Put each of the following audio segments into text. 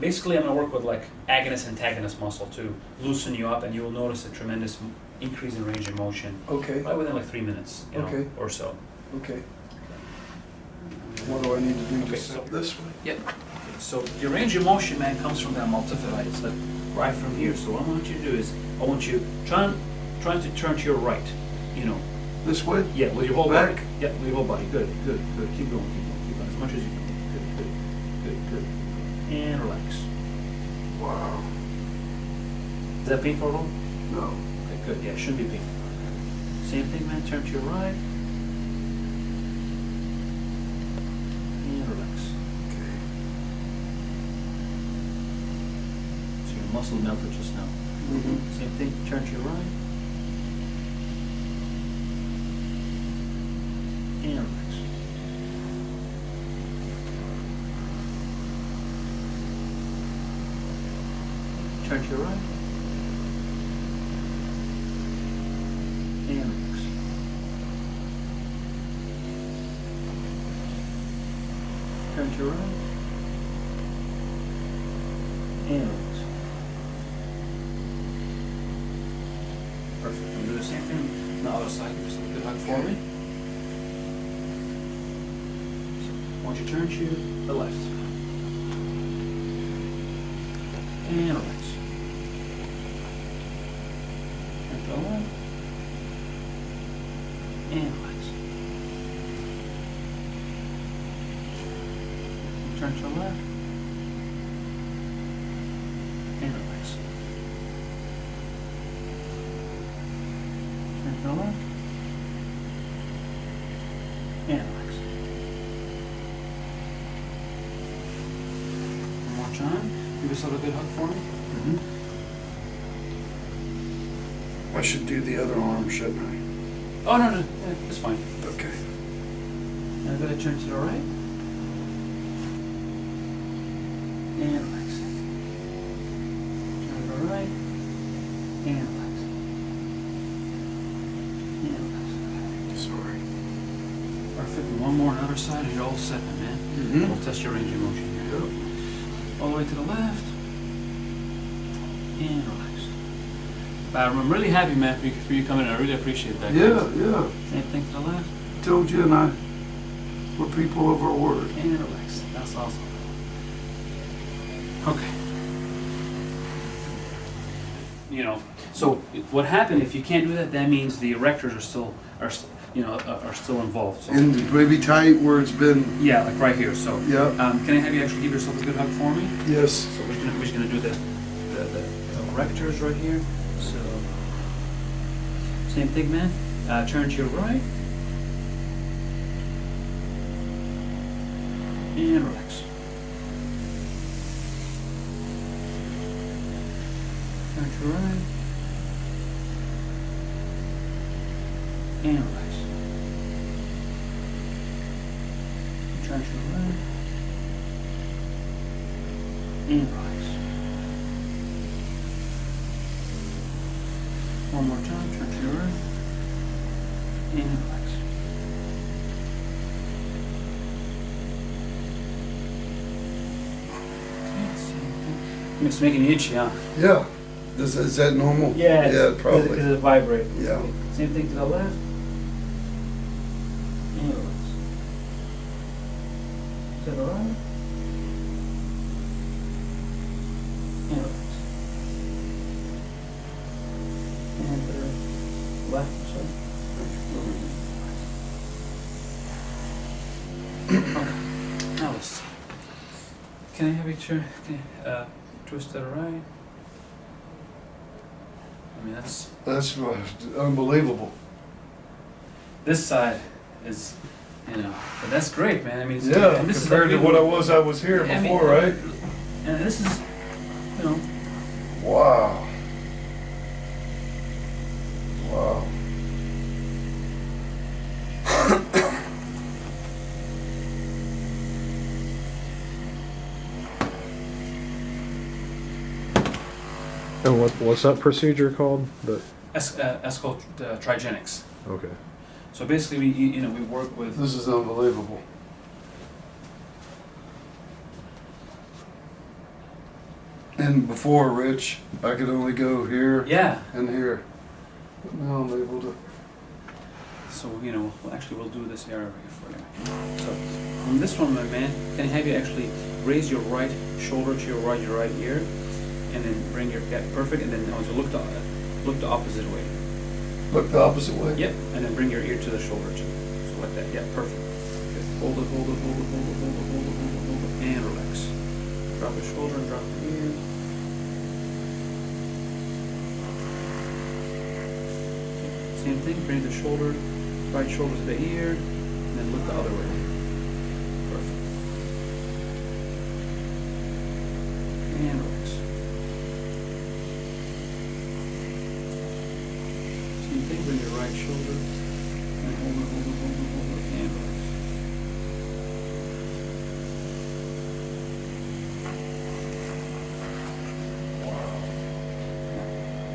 basically I'm going to work with like agonist-antagonist muscle to loosen you up, and you will notice a tremendous increase in range of motion. Okay. Right within like 3 minutes, you know, Okay. or so. Okay. What do I need to do? Okay, Just so- up this way? Yep. Okay, so your range of motion, man, comes from that multifida. It's like right from here. So what I want you to do is, I want you trying to turn to your right. You know. This way? Yeah, with your whole Back? body. Yeah, with your whole body. Good, good, good. Keep going, keep going as much as you can. Good, good, good, good. And relax. Wow. Is that painful at all? No. Okay, good. Yeah, it shouldn't be painful. Same thing, man. Turn to your right. And relax. Okay. So your muscle melted just now. Mm-hmm. Same thing. Turn to your right. And relax. Turn to your right. And relax. Turn to your right. And relax. Perfect. I'm doing the same thing on the other side. Give yourself a good hug for me. So, why don't you turn to the left. And relax. Turn to the left. And relax. Turn to the left. And relax. Turn to the left. And relax. One more time. Give yourself a good hug for me. Mm-hmm. I should do the other arm, shouldn't Oh, no, no, yeah, that's fine. I? Okay. Now go ahead, turn to the right. And relax. Turn to the right. And relax. And relax. Sorry. Perfect. And one more on the other side, and you're all set, my man. Mm-hmm. We'll test your range of motion here. Yep. All the way to the left. And relax. I'm really happy, man, for you coming in. I really appreciate that. Yeah, guys. yeah. Same thing to the left. Told you, and we're people of our word. And relax. That's awesome. Okay. You know, so what happened if you can't do that? That means the erectors are still involved. So, And maybe tight where it's been. yeah, like right here. So Yeah. can I have you actually give yourself a good hug for me? Yes. So we're just gonna do the erectors right here. So same thing, man. Turn to your right. And relax. Turn to your right. And relax. Turn to your right. And relax. One more time, turn to your right. And relax. Okay, same thing. It's making you itchy, huh? Yeah. Is that normal? Yeah, Yeah, probably. Because it vibrates. Yeah. Same thing to the left. And relax. To the right. And relax. And to the left, sorry. Okay. Now let's see. Can I have you twist to the right? I mean, that's... That's unbelievable. This side is, but that's great, man. I mean, it's, Yeah, and this compared is to what I was here I mean, before, right? And this is, Wow. Wow. And what's that procedure called? that's called trigenics. Okay. So basically, we work with. This is unbelievable. And before, Rich, I could only go here Yeah. and here. But now I'm able to. So, actually we'll do this area for you. So, on this one, my man, can I have you actually raise your right shoulder to your right ear, and then bring your, perfect, and then I want you to look the opposite way. Look the opposite way? Yep, and then bring your ear to the shoulder too. So like that, yeah, perfect. Good. Hold it, hold it, hold it, hold it, hold it, hold it, hold it, hold it, and relax. Drop the shoulder and drop the ear. Same thing, bring the shoulder, right shoulder to the ear, and then look the other way. Perfect. And relax. Same thing, bring your right shoulder, and hold it, hold it, hold it, hold it, and relax.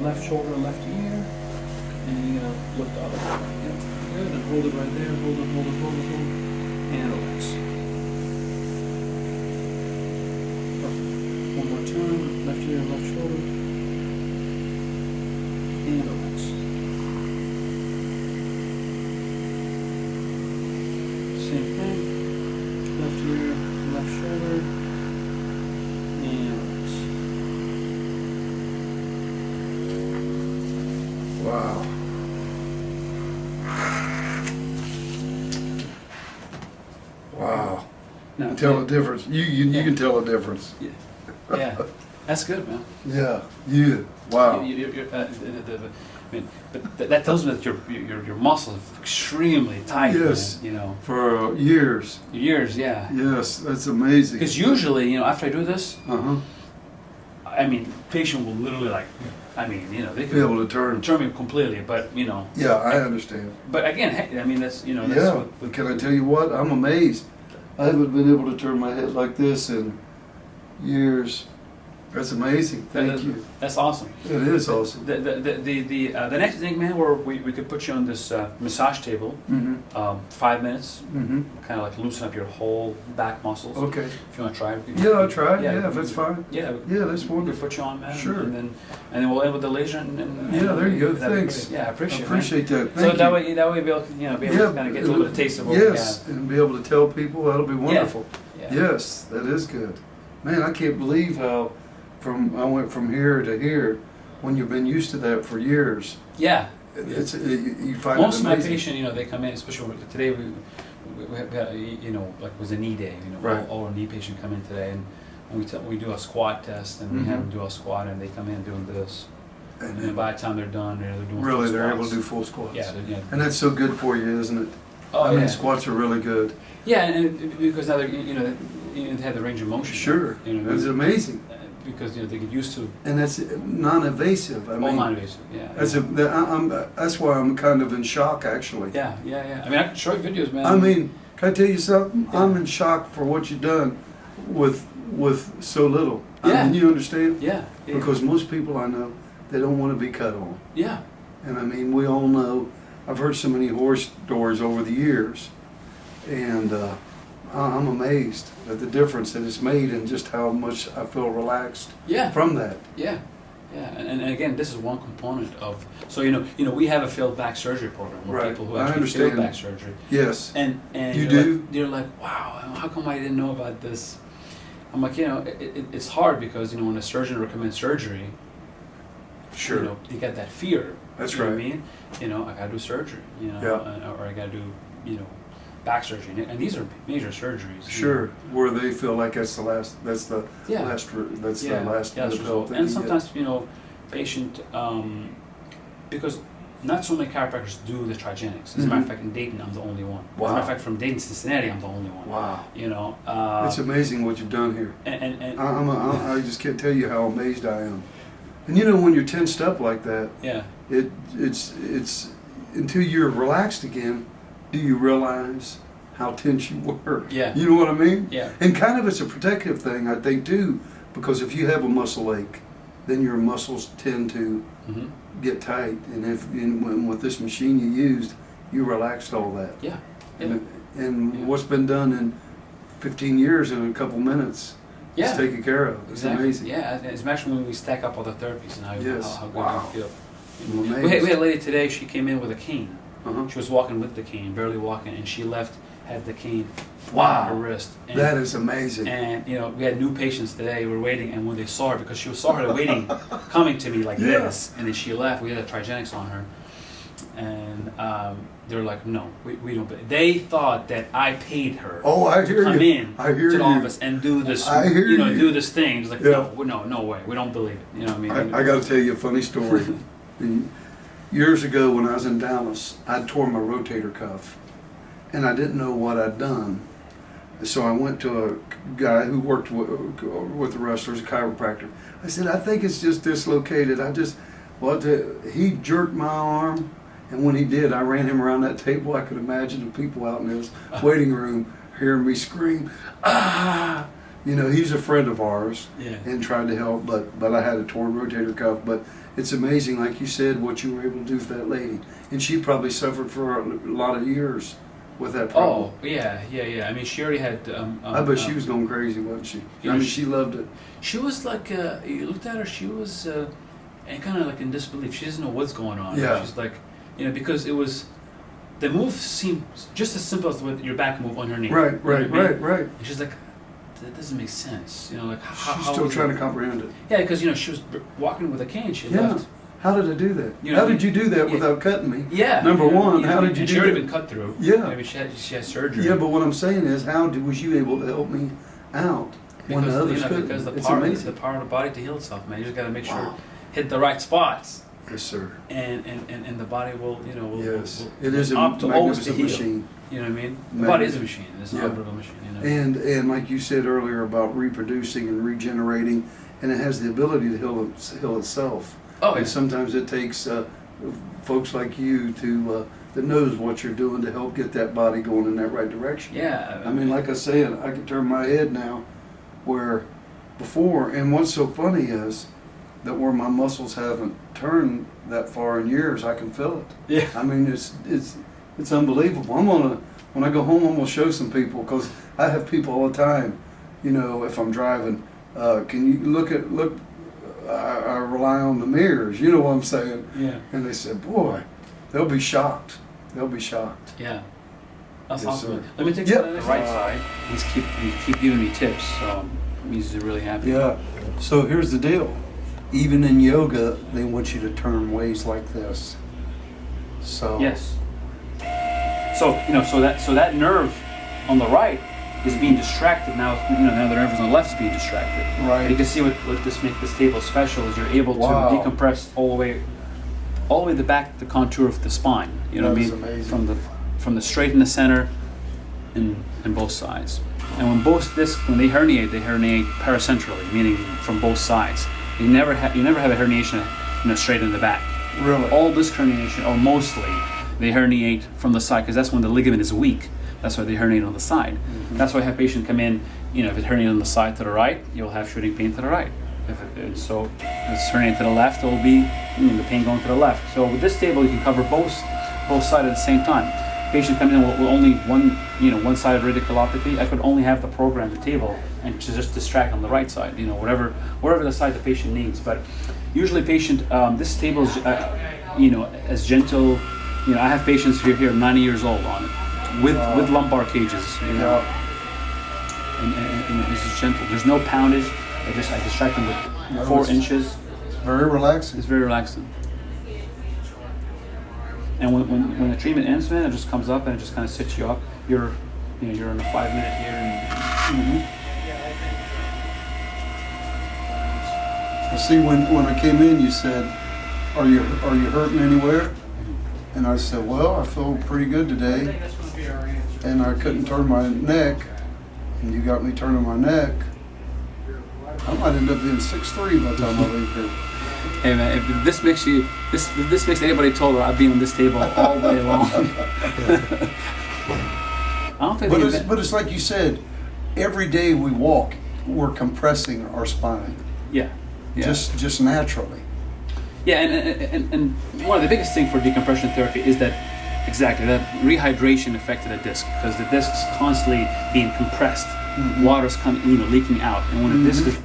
Left shoulder, left ear. And you're gonna look the other way. Yep. Good, and hold it right there. Hold it, hold it, hold it, hold it. And relax. Perfect. One more time. Left ear, left shoulder. And relax. Same thing. Left ear, left shoulder. And relax. Wow. Wow. Now, Tell the difference. You can tell the difference. Yeah. Yeah. That's good, man. Yeah. You. Wow. But that tells me that your muscles are extremely tight. Yes. Man, For years. years, yeah. Yes, that's amazing. Because usually, after I do this, Uh-huh. patient will literally they Be able to turn. turn me completely, but Yeah, I understand. But again, that's that's Yeah. what Can I tell you what? I'm amazed. I haven't been able to turn my head like this in years. That's amazing. Thank you. That's awesome. It is awesome. The next thing, man, where we could put you on this massage table, Mm-hmm. 5 minutes, Mm-hmm. kind of like loosen up your whole back muscles. Okay. If you want to try it. Yeah, I'll try it. Yeah, if it's fine. Yeah. Yeah, that's We could wonderful. put you on, man. Sure. And then we'll end with the laser and Yeah, there you go. that'd be Thanks. great. Yeah, I appreciate I it. appreciate that. Man. Thank So that you. way be able to, be able to kind of get a little bit of taste of what Yes, and be able to tell people that'll be wonderful. we got. Yeah. Yes, that is good. Man, I can't believe how I went from here to here when you've been used to that for years. Yeah. You find Most it of my amazing. patients, they come in, especially today. We had, like it was a knee day. Right. All our knee patients come in today, and we do a squat test, and we have them Mhm. do a squat, and they come in doing this, and then And by the time they're done, they're doing really, full they're able squats. to do full squats. Yeah, And that's so good for you, isn't it? Oh, I mean, yeah. squats are really good. Yeah, and because now they they have the range of motion. Sure, that's amazing. Because they get used to And that's non-invasive. I all mean, non-invasive. Yeah. that's why I'm kind of in shock, actually. Yeah. I mean, I can show you videos, man. I mean, can I tell you something? I'm in shock for what you've done with so little. I Yeah. mean, you understand? Yeah. Because most people I know, they don't want to be cut on. Yeah. And I mean, we all know, I've heard so many horror stories over the years, and I'm amazed at the difference that it's made and just how much I feel relaxed Yeah. from that. Yeah. And again, this is one component of. So we have a failed back surgery program where Right. people who I actually understand. failed back surgery. Yes. And You you're do? Like, they're like, wow, how come I didn't know about this? I'm like, it's hard because when a surgeon recommends surgery, Sure. you get that fear. That's You know right. what I mean? I gotta do surgery. Yeah. Or I gotta do back surgery, and these are major surgeries. Sure. Where they feel like that's the last. Yeah. That's the last that's result. result. And sometimes patient because not so many chiropractors do the trigenics. As a matter of Mhm. fact, in Dayton, I'm the only one. As a Wow. matter of fact, from Dayton to Cincinnati, I'm the only one. Wow. It's amazing what you've done here. And I just can't tell you how amazed I am. And when you're tensed up like that, yeah, it's until you're relaxed again, do you realize how tense you were? Yeah. You know what I mean? Yeah. And kind of it's a protective thing, I think, too, because if you have a muscle ache, then your muscles tend to hmm get tight. And with this machine you used, you relaxed all that. yeah, yeah. And Yeah. what's been done in 15 years in a couple minutes, Yeah. is taken care of. It's Exactly. amazing. Yeah, it's actually when we stack up all the therapies and how good Wow. we feel. I'm amazed. We had a lady today, she came in with a cane. Uh-huh. She was walking with the cane, barely walking, and she left, had the cane Wow. on her wrist. And, That is amazing. And we had new patients today. We were waiting, and when they saw her, because she saw her waiting, coming to me like Yeah. this, and then she left. We had a trigenics on her, and they were like, "No, we don't." They thought that I paid her Oh, I to hear come you. in I hear to the you. office and do this. I hear you. Do this thing. It's like, Yeah. no way. We don't believe it. You know what I mean? I got to tell you a funny story. Years ago, when I was in Dallas, I tore my rotator cuff, and I didn't know what I'd done. So I went to a guy who worked with the wrestlers, a chiropractor. I said, I think it's just dislocated. He jerked my arm, and when he did, I ran him around that table. I could imagine the people out in his waiting room hearing me scream, ah! He's a friend of ours, Yeah. and tried to help, but I had a torn rotator cuff. But it's amazing, like you said, what you were able to do for that lady. And she probably suffered for a lot of years with that problem. Oh, yeah. I mean, she already had. I bet she was going crazy, wasn't she? Yeah, I mean, she loved it. She was like, you looked at her, she was kind of like in disbelief. She doesn't know what's going on. Yeah. She's like, because it was, the move seemed just as simple as your back move on her knee. Right. You know what I mean? Right. And she's like, that doesn't make sense. Like, She's how still was trying it? to comprehend it. Yeah, because, she was walking with a cane. She Yeah. left. How did I do that? You know, How did you do that yeah. without cutting me? Yeah. Number one, how did you and do she already that? been cut through. Yeah. Maybe she had surgery. Yeah, but what I'm saying is, was you able to help me out when Because, the others couldn't? because the It's power, amazing. the power of the body to heal itself, man. You just got to make sure Wow. hit the right spots. Yes, sir. And the body will, Yes, will it is a opt to always to magnificent heal. machine. You know what I mean? The body is a machine. It's an Yeah. unbelievable machine. And like you said earlier about reproducing and regenerating, and it has the ability to heal itself. Oh, yeah. And sometimes it takes folks like you that knows what you're doing to help get that body going in that right direction. Yeah. I mean, like I said, I can turn my head now, where before, and what's so funny is that where my muscles haven't turned that far in years, I can feel it. Yeah. I mean, it's unbelievable. When I go home, I'm gonna show some people, because I have people all the time. If I'm driving, can you look? I rely on the mirrors. You know what I'm saying? Yeah. And they said, boy, they'll be shocked. They'll be shocked. Yeah. That's Yes, awesome. sir. Let me take Yep. the right side. He's keep giving me tips, so he's really happy. Yeah. So here's the deal. Even in yoga, they want you to turn ways like this. So Yes. So so that nerve on the right is being distracted now. Now the nerve on the left is being distracted. Right. And you can see what makes this table special is you're able Wow. to decompress all the way the back, the contour of the spine. You know That what I is mean? amazing. From the straight in the center, and both sides. And when both discs, when they herniate paracentrally, meaning from both sides. You never have a herniation, straight in the back. Really? All disc herniation, or mostly, they herniate from the side because that's when the ligament is weak. That's why they herniate on the side. That's why I have patients come in. If it herniated on the side to the right, you'll have shooting pain to the right. If it's herniated to the left, it will be the pain going to the left. So with this table, you can cover both sides at the same time. Patient comes in with only one side of radiculopathy. I could only have the program the table and to just distract on the right side. Whatever the side the patient needs. But usually, this table is as gentle. I have patients here 90 years old on it with lumbar cages. Yeah. And it's just gentle. There's no poundage. I distract them with 4 inches. Very relaxing. It's very relaxing. And when the treatment ends, man, it just comes up and it just kind of sits you up. You're in a 5-minute here. I see when I came in, you said, are you hurting anywhere? And I said, well, I feel pretty good today. And I couldn't turn my neck, and you got me turning my neck. I might end up being 6'3" by the time I leave here. Hey man, if this makes anybody taller, I'd be on this table all day long. I don't think. But it's like you said, every day we walk, we're compressing our spine. Yeah. Just naturally. Yeah, and one of the biggest things for decompression therapy is that rehydration affected the disc because the disc's constantly being compressed water's coming, leaking out. And when the disc is,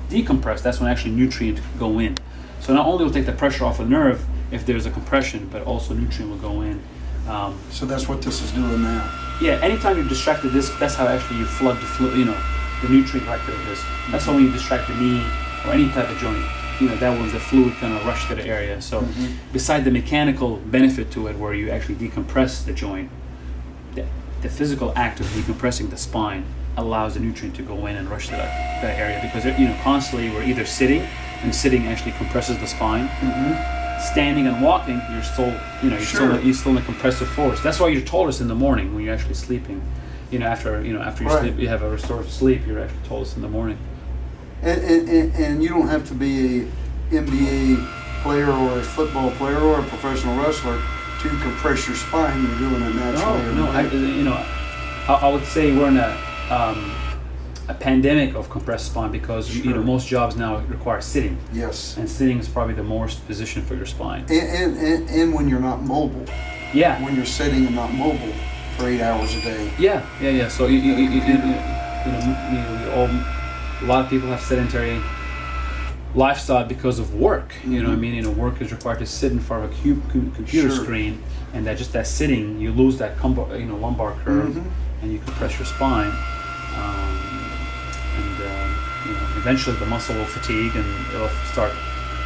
decompressed, that's when actually nutrient go in. So not only will take the pressure off the nerve if there's a compression, but also nutrient will go in. So that's what this is doing now. Yeah, anytime you distract the disc, that's how actually you flood the nutrient right to the disc. That's why when you distract the knee or any type of joint, that was the fluid kind of rush to the area. So beside the mechanical benefit to it where you actually decompress the joint, the physical act of decompressing the spine allows the nutrient to go in and rush to that area because constantly we're either sitting, and sitting actually compresses the spine. Standing and walking, you're still you're still in a compressive force. That's why you're tallest in the morning when you're actually sleeping. After you sleep, you have a restorative sleep. You're actually tallest in the morning. And you don't have to be a NBA player or a football player or a professional wrestler to compress your spine. You're doing it naturally. No. I would say we're in a pandemic of compressed spine because most jobs now require sitting. Yes. And sitting is probably the worst position for your spine. And when you're not mobile. Yeah. When you're sitting and not mobile for 8 hours a day. Yeah. So a lot of people have sedentary lifestyle because of work. Work is required to sit in front of a computer screen, and that sitting, you lose that lumbar curve, and you compress your spine. Eventually the muscle will fatigue and it'll start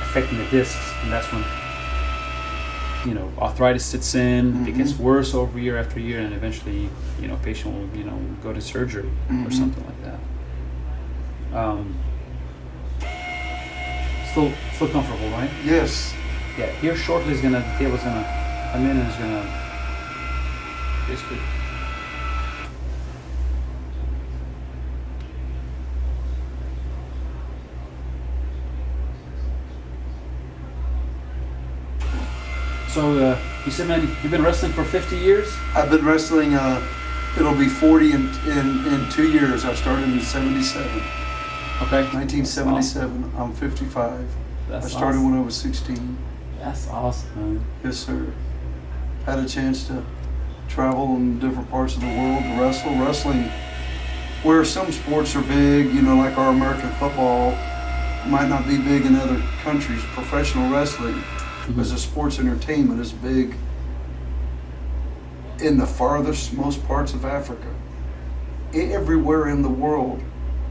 affecting the discs, and that's when arthritis sits in. It gets worse over year after year, and eventually patient will go to surgery or something like that. Still comfortable, right? Yes. Yeah. Here shortly the table's gonna come in and is gonna basically. So you said, man, you've been wrestling for 50 years? I've been wrestling. It'll be 40 in 2 years. I started in '77. Okay. 1977. Awesome. I'm 55. That's I started awesome. when I was 16. That's awesome, man. Yes, sir. Had a chance to travel in different parts of the world to wrestle. Wrestling, where some sports are big, like our American football, might not be big in other countries. Professional wrestling, as a sports entertainment, is big in the farthest most parts of Africa. Everywhere in the world,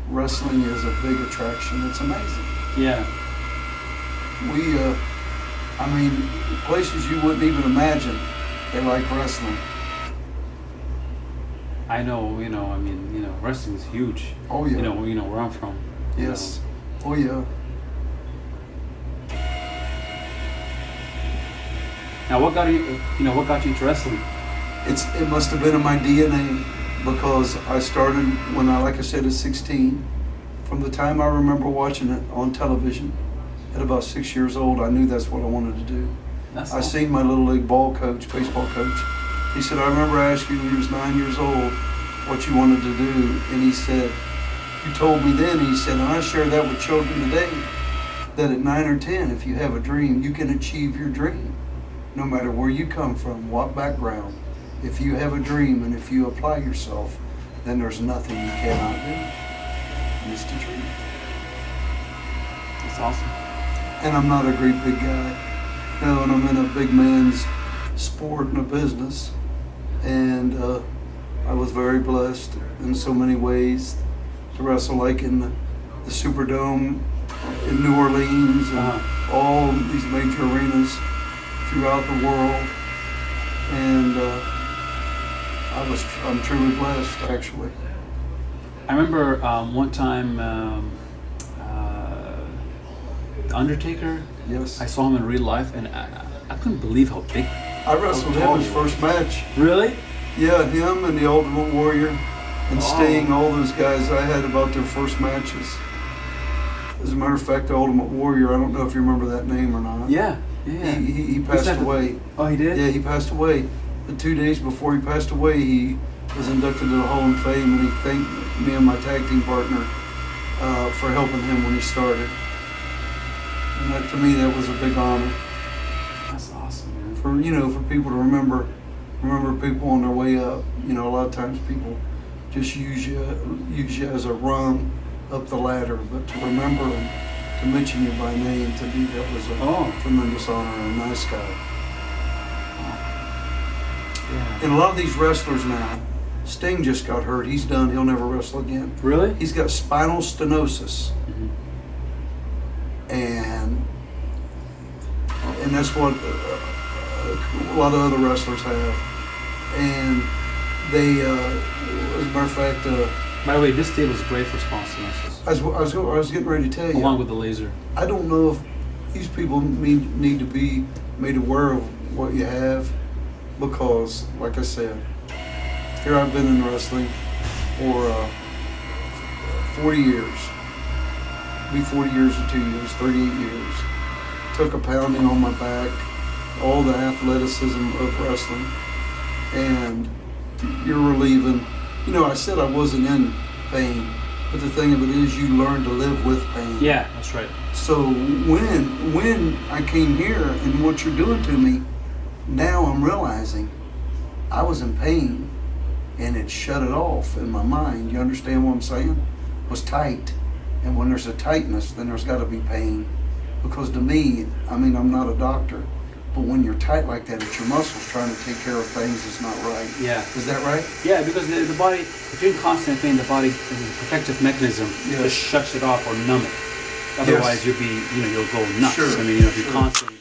wrestling is a big attraction. It's amazing. Yeah. Places you wouldn't even imagine, they like wrestling. I know, wrestling is huge. Oh yeah. Where I'm from. Yes. Oh yeah. Now, what got you into wrestling? It must have been in my DNA because I started when like I said, at 16. From the time I remember watching it on television, at about 6 years old, I knew that's what I wanted to do. That's I awesome. seen my little league baseball coach. He said, I remember asking you when you was 9 years old what you wanted to do, and he said, you told me then, he said, and I share that with children today, that at 9 or 10, if you have a dream, you can achieve your dream. No matter where you come from, what background, if you have a dream and if you apply yourself, then there's nothing you cannot do. Just a dream. That's awesome. And I'm not a great big guy. And I'm in a big man's sport and a business. And I was very blessed in so many ways to wrestle, like in the Superdome in New Orleans and all these major arenas throughout the world. And I'm truly blessed, actually. I remember one time, The Undertaker. Yes. I saw him in real life, and I couldn't believe how big. I wrestled him his first match. Really? Yeah, him and the Ultimate Warrior and Sting, all those guys I had about their first matches. As a matter of fact, the Ultimate Warrior, I don't know if you remember that name or not. Yeah. He passed away. Oh, he did? Yeah, he passed away. The 2 days before he passed away, he was inducted to the Hall of Fame, and he thanked me and my tag team partner for helping him when he started. And that, to me, that was a big honor. That's awesome, man. For people to remember people on their way up. A lot of times people just use you as a rung up the ladder. But to remember and to mention you by name, to me, that was a Oh. tremendous honor and a nice guy. Yeah. And a lot of these wrestlers now, Sting just got hurt. He's done. He'll never wrestle again. Really? He's got spinal stenosis, Mhm. and that's what a lot of other wrestlers have. And they, as a matter of fact, By the way, this table is great for spinal stenosis, I was getting ready to tell you. along with the laser. I don't know if these people need to be made aware of what you have, because, like I said, here I've been in wrestling for 40 years. Be 40 years in 2 years, 38 years. Took a pounding on my back, all the athleticism of wrestling, and you're relieving. You know, I said I wasn't in pain, but the thing of it is, you learn to live with pain. Yeah, that's right. So when I came here and what you're doing to me, now I'm realizing I was in pain and it shut it off in my mind. You understand what I'm saying? It was tight. And when there's a tightness, then there's got to be pain. Because to me, I mean, I'm not a doctor, but when you're tight like that, it's your muscles trying to take care of things that's not right. Yeah. Is that right? Yeah, because the body, if you're in constant pain, the body, as a protective mechanism, Yes. just shuts it off or numb it. Otherwise, you'll go nuts. Sure. I mean, if you're Sure. constantly